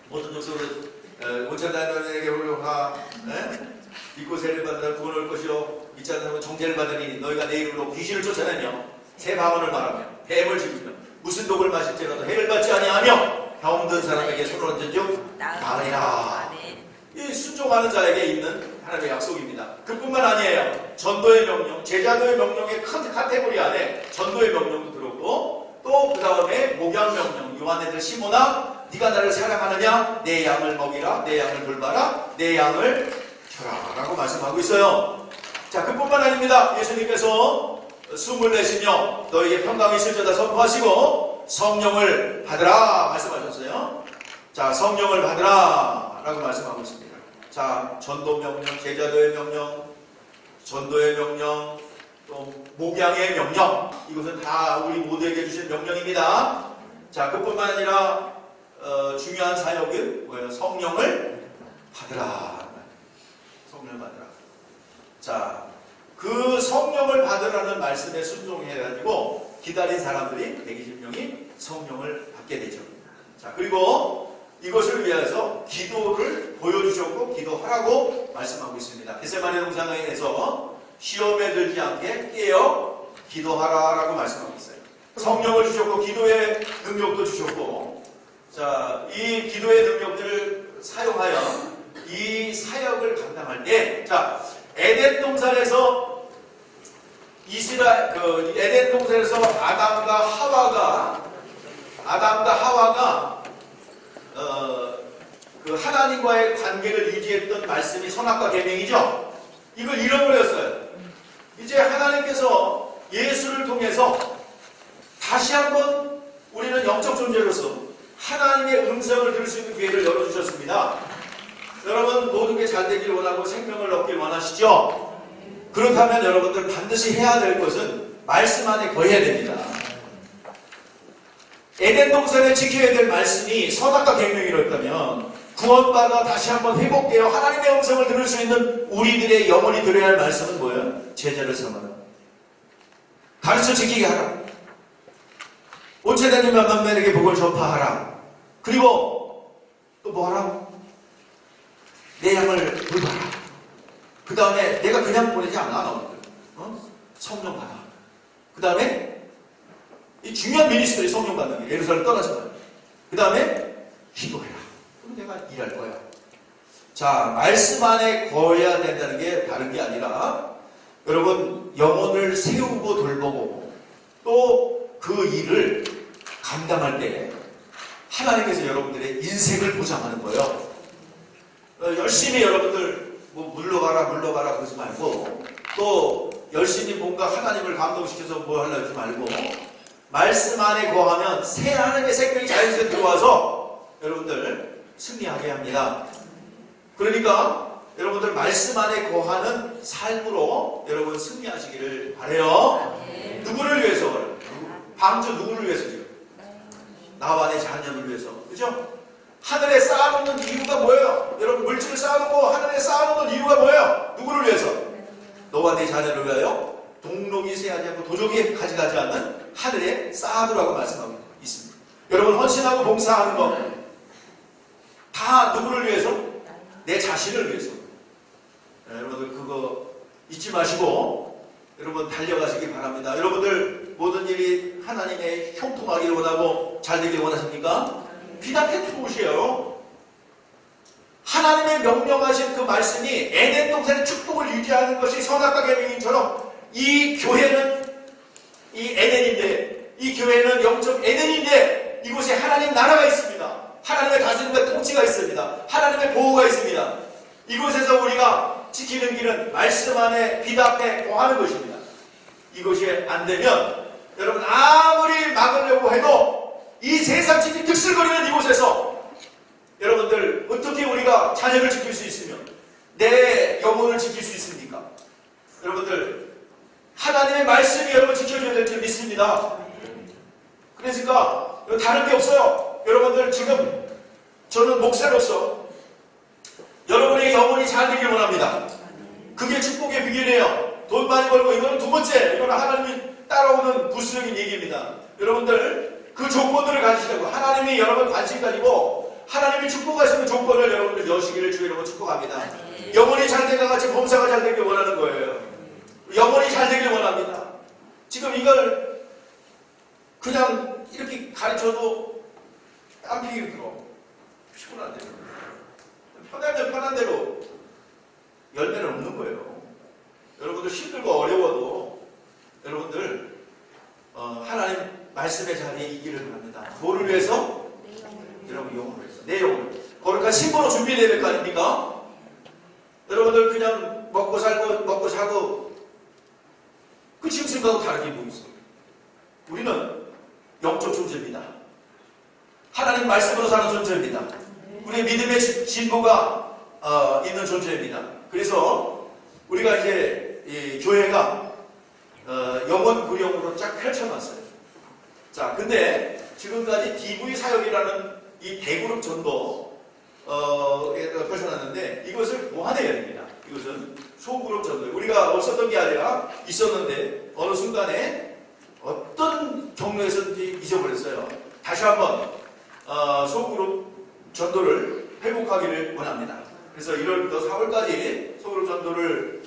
모든 족속으로 온천다인에게 오려하 믿고 세례를 받으라 구원을 것이요 믿지 않는 사람은 정죄를 받으니 너희가 내 이름으로 귀신을 쫓아내며 새 방언을 말하며 뱀을 집으며 무슨 독을 마실지라도 해를 받지 아니하며 병든 사람에게 손을 얹은 즉 나으리라. 이 순종하는 자에게 있는 하나님의 약속입니다. 그뿐만 아니에요. 전도의 명령, 제자도의 명령의 큰 카테고리 안에 전도의 명령도 들었고 또 그 다음에 목양 명령, 요한애들 시몬아 네가 나를 사랑하느냐? 내 양을 먹이라, 내 양을 돌봐라, 내 양을 켜라 라고 말씀하고 있어요. 자, 그뿐만 아닙니다. 예수님께서 숨을 내쉬며 너에게 평강이 있을지어다 선포하시고 성령을 받으라 말씀하셨어요. 자, 성령을 받으라 라고 말씀하고 있습니다. 자, 전도 명령, 제자도의 명령, 전도의 명령, 또 목양의 명령, 이것은 다 우리 모두에게 주신 명령입니다. 자, 그뿐만 아니라 중요한 사역은 뭐예요? 성령을 받으라. 성령을 받으라. 자, 그 성령을 받으라는 말씀에 순종해가지고 기다린 사람들이 120명이 성령을 받게 되죠. 자, 그리고 이것을 위해서 기도를 보여주셨고 기도하라고 말씀하고 있습니다. 겟세마네 동산에서 시험에 들지 않게 깨어 기도하라라고 말씀하고 있어요. 성령을 주셨고 기도의 능력도 주셨고, 자, 이 기도의 능력들을 사용하여 이 사역을 감당할 때, 자, 에덴 동산에서 에덴 동산에서 아담과 하와가 그 하나님과의 관계를 유지했던 말씀이 선악과 계명이죠. 이걸 잃어버렸어요. 이제 하나님께서 예수를 통해서 다시 한번 우리는 우리는 영적 존재로서 하나님의 음성을 들을 수 있는 기회를 열어주셨습니다. 여러분 모든 게 잘 되길 원하고 생명을 얻길 원하시죠? 그렇다면 여러분들 반드시 해야 될 것은 말씀 안에 거해야 됩니다. 에덴 동산에 지켜야 될 말씀이 선악과 계명이었다면 구원받아 다시 한번 회복되어 하나님의 음성을 들을 수 있는 우리들의 영혼이 들어야 할 말씀은 뭐예요? 제자를 삼아라. 가르쳐 지키게 하라. 온체대님 만남에게 복을 전파하라. 그리고 또 뭐 하라고? 내 양을 돌봐라. 그 다음에 내가 그냥 보내지 않아 너희들. 성령 받아. 그 다음에 이 중요한 미니스트리 성령 받는 게 예루살렘 떠나지 마요. 그 다음에 기도해라. 그럼 내가 일할 거야. 자, 말씀 안에 거해야 된다는 게 다른 게 아니라 여러분 영혼을 세우고 돌보고 또 그 일을 감당할 때 하나님께서 여러분들의 인생을 보장하는 거예요. 열심히 여러분들 뭐 물러가라 그러지 말고 또 열심히 뭔가 하나님을 감동시켜서 뭐 하려고 하지 말고 말씀 안에 거하면 새 하나님의 생명이 자연스레 들어와서 여러분들 승리하게 합니다. 그러니까 여러분들 말씀 안에 거하는 삶으로 여러분 승리하시기를 바라요. 누구를 위해서? 방주 누구를 위해서죠? 나와 내 자녀를 위해서. 그죠? 하늘에 쌓아놓는 이유가 뭐예요? 여러분 물질을 쌓아놓고 하늘에 쌓아놓는 이유가 뭐예요? 누구를 위해서? 너와 내 자녀를 위하여 동록이 쇠하지 않고 도적이 가져가지 않는 하늘에 쌓아두라고 말씀하고 있습니다. 여러분 헌신하고 봉사하는 거 다 누구를 위해서? 내 자신을 위해서. 여러분들 그거 잊지 마시고 여러분 달려가시기 바랍니다. 여러분들 모든 일이 하나님의 형통하기를 원하고 잘 되길 원하십니까? 비답해 들어오세요. 하나님의 명령하신 그 말씀이 에덴 동산의 축복을 유지하는 것이 선악과 계명인처럼 이 교회는 이 에덴인데 이 교회는 영적 에덴인데 이곳에 하나님 나라가 있습니다. 하나님의 다스림과 통치가 있습니다. 하나님의 보호가 있습니다. 이곳에서 우리가 지키는 길은 말씀 안에 비답해 거하는 것입니다. 이것이 안 되면 여러분 아무리 막으려고 해도 이 세상 지키 득실거리는 이곳에서 여러분들 어떻게 우리가 자녀를 지킬 수 있으며 내 영혼을 지킬 수 있습니까? 여러분들 하나님의 말씀이 여러분 지켜줘야 될 줄 믿습니다. 그러니까 다른 게 없어요. 여러분들 지금 저는 목사로서 여러분의 영혼이 잘 되길 원합니다. 그게 축복의 비결이에요. 돈 많이 벌고 이거는 두 번째, 이거는 하나님이 따라오는 부수적인 얘기입니다. 여러분들 그 조건들을 가지시라고 하나님이 여러분 관심 가지고 하나님이 축복하시는 조건을 여러분들 여시기를 주의 이름으로 축복합니다. 영혼이 잘 되가 같이 범사가 잘 되길 원하는 거예요. 영혼이 잘 되길 원합니다. 지금 이걸 그냥 이렇게 가르쳐도 안 피기 들어. 피곤한데. 편하면 편한 대로 열매는 없는 거예요. 여러분들 힘들고 어려워도 여러분들 하나님 말씀의 자리에 있기를 바랍니다. 뭐를 위해서? 여러분 영혼을 위해서. 내 영혼을. 거룩한 신분으로 준비되어야 될 거 아닙니까? 여러분들 그냥 먹고 살고 먹고 사고 그 짐승하고 다른 게 뭐 있어요? 우리는 영적 존재입니다. 하나님 말씀으로 사는 존재입니다. 우리의 믿음의 진보가 있는 존재입니다. 그래서 우리가 이제 이 교회가 영원 구령으로 쫙 펼쳐놨어요. 자, 근데 지금까지 DV 사역이라는 이 대그룹 전도 펼쳐놨는데 이것을 보완해야 됩니다. 이것은 소그룹 전도. 우리가 없었던 게 아니라 있었는데 어느 순간에 어떤 경로에서든지 잊어버렸어요. 다시 한번 소그룹 전도를 회복하기를 원합니다. 그래서 1월부터 4월까지 소그룹 전도를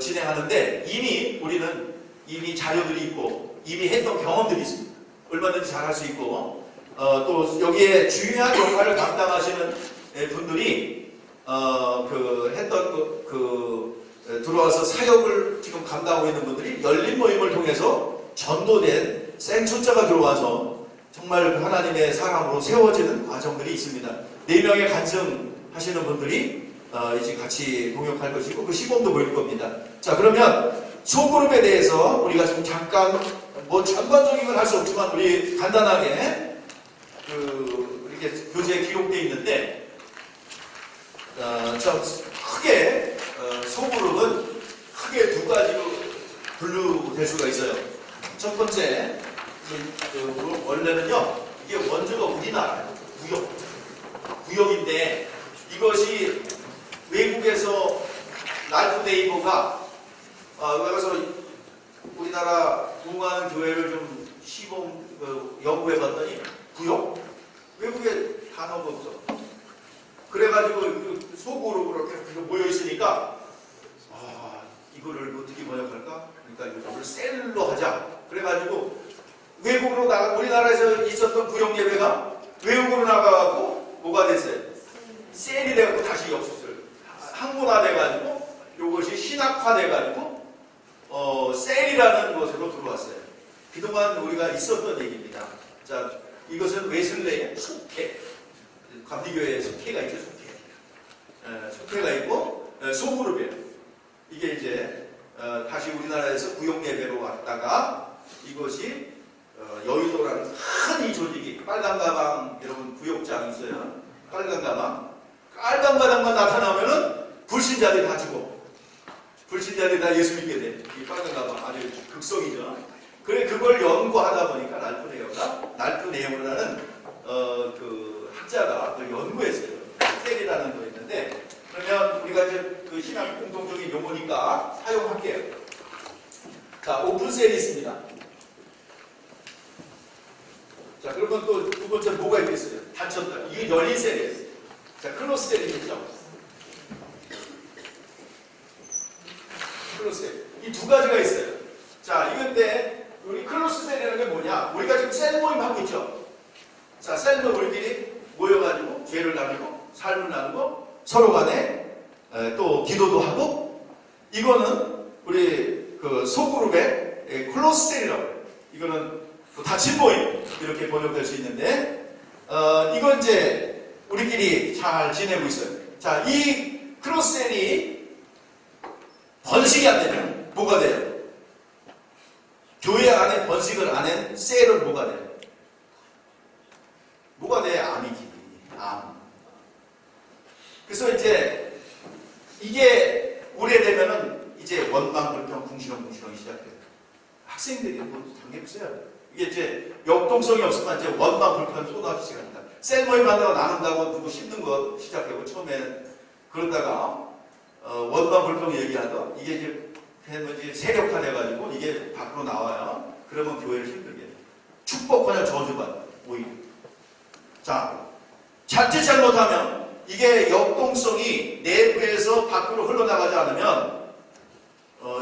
진행하는데 우리는 이미 자료들이 있고 이미 했던 경험들이 있습니다. 얼마든지 잘할 수 있고 또 여기에 중요한 역할을 감당하시는 분들이 들어와서 사역을 지금 감당하고 있는 분들이 열린 모임을 통해서 전도된 생초자가 들어와서 정말 하나님의 사랑으로 세워지는 과정들이 있습니다. 4명의 간증하시는 분들이 이제 같이 동역할 것이고 그 시범도 보일 겁니다. 자, 그러면 소그룹에 대해서 우리가 지금 잠깐 뭐 전반적인 건 할 수 없지만 우리 간단하게 이렇게 교재에 기록되어 있는데, 저 크게 소그룹은 크게 두 가지로 분류될 수가 있어요. 첫 번째, 원래는요, 이게 원조가 우리나라예요. 구역인데 이것이 외국에서 랄프 네이버가 그래서 우리나라 공간 교회를 좀 시범 연구해봤더니 구역? 외국에 단어가 없어. 그래가지고 소그룹으로 이렇게 모여 있으니까 이거를 어떻게 번역할까? 그러니까 이거를 셀로 하자. 그래가지고 외국으로 우리나라에서 있었던 구역 예배가 외국으로 나가고 뭐가 됐어요? 셀이 돼가지고 다시 역수를 학문화돼가지고 이것이 신학화돼가지고 셀이라는 것으로 들어왔어요. 그동안 우리가 있었던 얘기입니다. 자, 이것은 웨슬레의 속회, 감리교회의 속회가 있죠. 속회가 있고 소그룹이에요. 이게 이제 다시 우리나라에서 구역 예배로 왔다가 이것이 여의도라는 큰 이 조직이 빨간 가방 여러분 구역장 있어요. 빨간 가방만 나타나면은 불신자들이 다 죽어. 불신자들이 다 예수 믿게 돼. 이 빨간 가방 아주 극성이죠. 그래 그걸 연구하다 보니까 랄프 네오라는 그 학자가 그걸 연구했어요. 셀이라는 거 있는데 그러면 우리가 이제 그 신학 공통적인 용어니까 사용할게요. 자, 오픈셀이 있습니다. 자, 그러면 또 두 번째 뭐가 있겠어요? 닫혔다. 이게 열린 셀이에요. 자, 클로스 셀이겠죠? 클로스 셀. 이 두 가지가 있어요. 자, 이건데 우리 클로스 셀이라는 게 뭐냐? 우리가 지금 셀 모임 하고 있죠? 자, 셀 모임 우리끼리 모여가지고 죄를 나누고 삶을 나누고 서로 간에 또 기도도 하고 이거는 우리 그 소그룹의 클로스 셀이라고 해요. 이거는 닫힌 모임 이렇게 번역될 수 있는데 이건 이제 우리끼리 잘 지내고 있어요. 자, 이 클로스 셀이 번식이 안 되면 뭐가 돼요? 교회 안에 번식을 안 한 셀은 뭐가 돼요? 뭐가 돼? 암이지. 암. 그래서 이제 이게 오래되면은 이제 원망, 불평, 궁시렁 시작돼요. 학생들이 뭐 당해보세요. 이게 이제 역동성이 없으면 이제 원망, 불평 쏟아지기 시작합니다. 셀 모임 한다고 나눈다고 누구 힘든 거 시작하고 처음에는 그러다가 원망, 불평 얘기하던 이게 이제 세력화돼가지고 이게 밖으로 나와요. 그러면 교회를 힘들게 해요. 축복하냐 저주받아 오히려. 자, 자칫 잘못하면 이게 역동성이 내부에서 밖으로 흘러나가지 않으면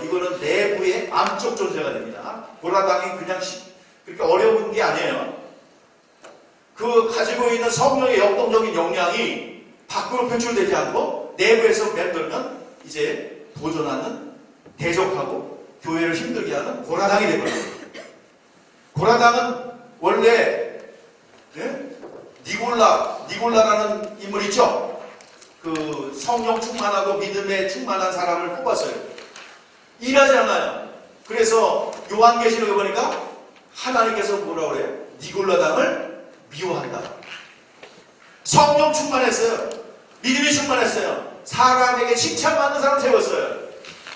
이거는 내부의 암적 존재가 됩니다. 고라당이 그냥 그렇게 어려운 게 아니에요. 그 가지고 있는 성령의 역동적인 역량이 밖으로 표출되지 않고 내부에서 맴돌면 이제 도전하는 대적하고 교회를 힘들게 하는 고라당이 되거든요. 고라당은 원래 니골라라는 인물 있죠? 그 성령 충만하고 믿음에 충만한 사람을 뽑았어요. 일하지 않아요. 그래서 요한계시록에 보니까 하나님께서 뭐라 그래요? 니골라당을 미워한다. 성령 충만했어요. 믿음이 충만했어요. 사람에게 칭찬받는 사람 세웠어요.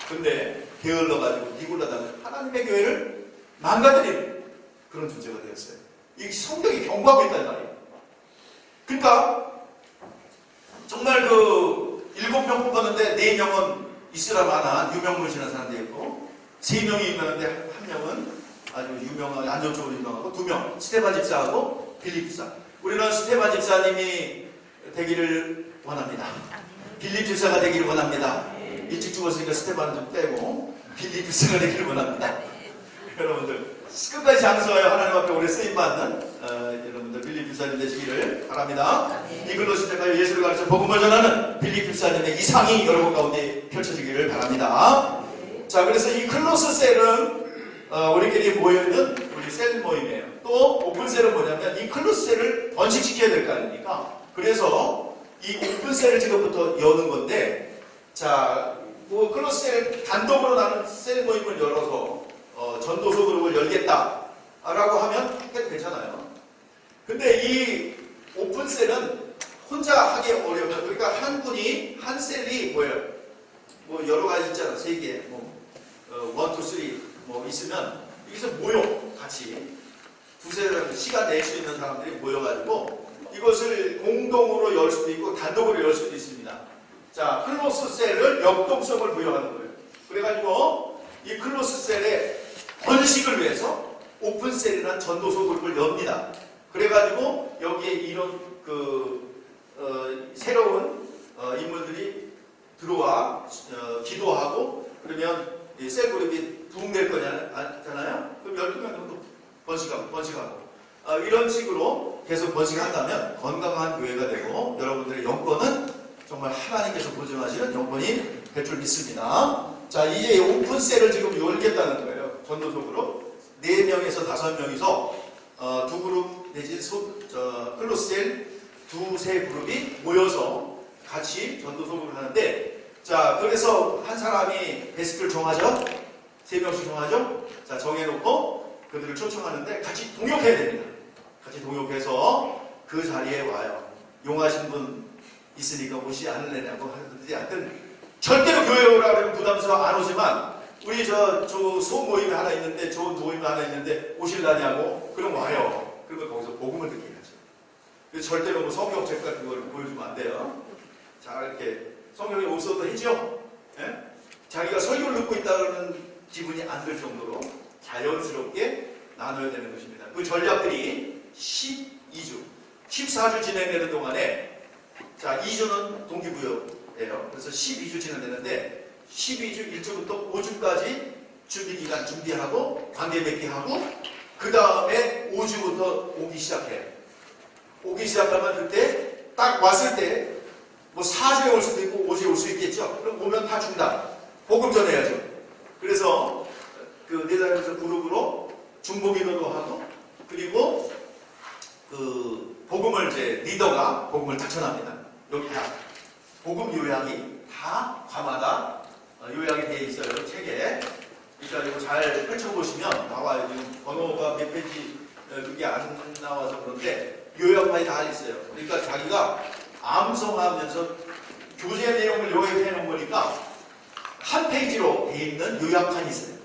근데 게을러가지고 니골라당은 하나님의 교회를 망가뜨리는 그런 존재가 되었어요. 이 성경이 경고하고 있단 말이에요. 그러니까 정말 그 7명 뽑았는데 4명은 이슬람 하나 유명문신한 사람들이었고 3명이 유명한데 1명은 아주 유명한 안정적으로 유명하고 2명 스테반 집사하고 빌립 집사. 우리는 스테반 집사님이 되기를 원합니다. 빌립 집사가 되기를 원합니다. 일찍 죽었으니까 스테반은 좀 빼고 빌립 집사가 되기를 원합니다. 여러분들 끝까지 장수하여 하나님 앞에 오래 쓰임받는 여러분들 빌립 집사님 되시기를 바랍니다. 이글로 시대까지 예수를 가르쳐 복음을 전하는 빌립 집사님의 이상이 여러분 가운데 펼쳐지기를 바랍니다. 자, 그래서 이 클로스 셀은 우리끼리 모여있는 우리 셀 모임이에요. 또 오픈셀은 뭐냐면 이 클로스 셀을 번식시켜야 될 거 아닙니까? 그래서 이 오픈셀을 지금부터 여는 건데, 자, 뭐 클로스 셀 단독으로 나는 셀 모임을 열어서 전도서 그룹을 열겠다라고 하면 해도 괜찮아요. 근데 이 오픈셀은 혼자 하기 어려워요. 그러니까 한 분이 한 셀이 뭐예요? 뭐 여러 가지 있잖아. 3개, 뭐 1, 2, 3 뭐 있으면 여기서 모여 같이 두세 시간 낼 수 있는 사람들이 모여가지고 이것을 공동으로 열 수도 있고 단독으로 열 수도 있습니다. 자, 클로스 셀을 역동성을 부여하는 거예요. 그래가지고 이 클로스 셀의 번식을 위해서 오픈 셀이라는 전도서 그룹을 엽니다. 그래가지고 여기에 이런 새로운 인물들이 들어와 기도하고 그러면 이 셀 그룹이 부흥될 거잖아요. 그럼 12명 정도 번식하고 이런 식으로 계속 번식한다면 건강한 교회가 되고 여러분들의 영권은 정말 하나님께서 보증하시는 영권이 될 줄 믿습니다. 자, 이제 오픈셀을 지금 열겠다는 거예요. 전도적으로 4명에서 5명이서 두 그룹 내지 클로스셀 두세 그룹이 모여서 같이 전도적으로 하는데, 자, 그래서 한 사람이 베스트를 정하죠. 3명씩 정하죠. 자, 정해놓고 그들을 초청하는데 같이 동역해야 됩니다. 같이 동역해서 그 자리에 와요. 용하신 분 있으니까 오시 않을래냐고 하는데, 하여튼 절대로 교회 오라 그러면 부담스러워 안 오지만 우리 저 소모임이 하나 있는데 좋은 모임이 하나 있는데 오실라냐고 그럼 와요. 그러면 거기서 복음을 듣게 하죠. 그래서 절대로 뭐 성경책 같은 걸 보여주면 안 돼요. 자, 이렇게 성경에 옥서도 해죠. 예? 자기가 설교를 듣고 있다는 기분이 안 들 정도로 자연스럽게 나눠야 되는 것입니다. 그 전략들이 12주, 14주 진행되는 동안에, 자, 2주는 동기부여예요. 그래서 12주 진행되는데 12주 1주부터 5주까지 준비기간 준비하고 관계 맺기 하고 그 다음에 5주부터 오기 시작해요. 오기 시작하면 그때 딱 왔을 때 뭐 4주에 올 수도 있고 5주에 올 수 있겠죠. 그럼 오면 다 중단. 복음 전해야죠. 그래서 그 네다에서 그룹으로 중보기도도 하고 그리고 그 복음을 이제 리더가 복음을 다 전합니다. 여기 다 복음 요약이 다 과마다 요약이 되어 있어요. 책에. 그러니까 이거 잘 펼쳐보시면 나와요. 지금 번호가 몇 페이지 그게 안 나와서 그런데 요약만이 다 있어요. 그러니까 자기가 암송하면서 교재 내용을 요약해 놓은 거니까 한 페이지로 되어 있는 요약판이 있어요.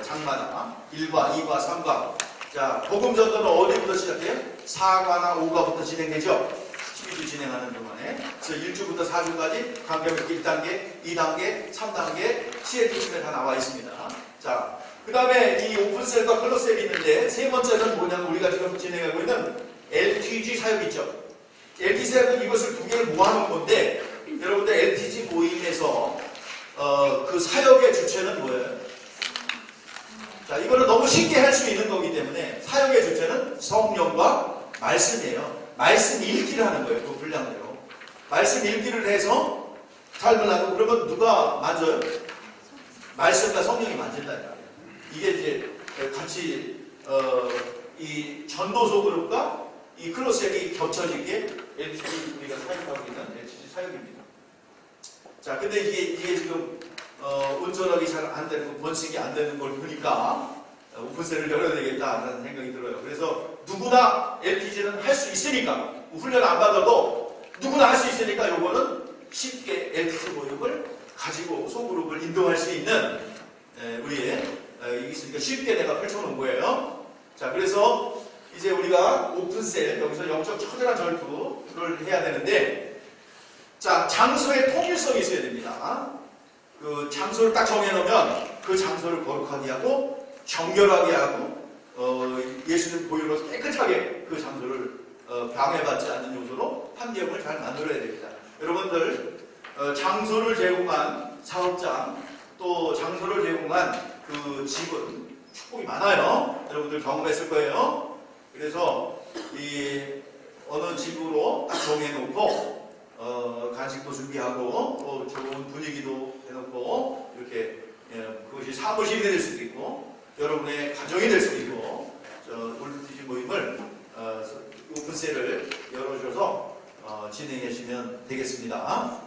장마다 1과 2과 3과. 자, 복음 전도는 어디부터 시작해요? 4과나 5과부터 진행되죠. 12주 진행하는 동안에. 그래서 1주부터 4주까지 관계맺기 1단계, 2단계, 3단계 시행지침에 다 나와 있습니다. 자, 그 다음에 이 오픈셀과 클로스셀이 있는데 세 번째는 뭐냐면 우리가 지금 진행하고 있는 LTG 사역 있죠. LTG 사역은 이것을 두 개를 모아놓은 건데 여러분들 LTG 모임에서 그 사역의 주체는 뭐예요? 자, 이거는 너무 쉽게 할 수 있는 거기 때문에 사역의 주체는 성령과 말씀이에요. 말씀 읽기를 하는 거예요. 그 분량대로. 말씀 읽기를 해서 삶을 하고 그러면 누가 만져요? 말씀과 성령이 만진다. 이게 이제 같이 이 전도소 그룹과 이 클로스셀이 겹쳐지게 LTG 우리가 사역하고 있는 LTG 사역입니다. 자, 근데 이게 지금 온전하게 잘 안 되고 번식이 안 되는 걸 보니까 오픈셀을 열어야 되겠다라는 생각이 들어요. 그래서 누구나 LTG는 할 수 있으니까 훈련 안 받아도 누구나 할 수 있으니까 요거는 쉽게 LTG 모임을 가지고 소그룹을 인도할 수 있는 우리의 이게 있으니까 쉽게 내가 펼쳐놓은 거예요. 자, 그래서 이제 우리가 오픈셀 여기서 영적 처절한 전투를 해야 되는데, 자, 장소의 통일성이 있어야 됩니다. 그 장소를 딱 정해놓으면 그 장소를 거룩하게 하고 정결하게 하고 예수님 보혈로 깨끗하게 그 장소를 방해받지 않는 요소로 환경을 잘 만들어야 됩니다. 여러분들 장소를 제공한 사업장 또 장소를 제공한 그 집은 축복이 많아요. 여러분들 경험했을 거예요. 그래서 이 어느 집으로 딱 정해놓고 간식도 준비하고 또 좋은 분위기도 해놓고 이렇게 그것이 사무실이 될 수도 있고 여러분의 가정이 될 수도 있고 올드티지 모임을 오픈셀을 열어줘서 진행해 주시면 되겠습니다.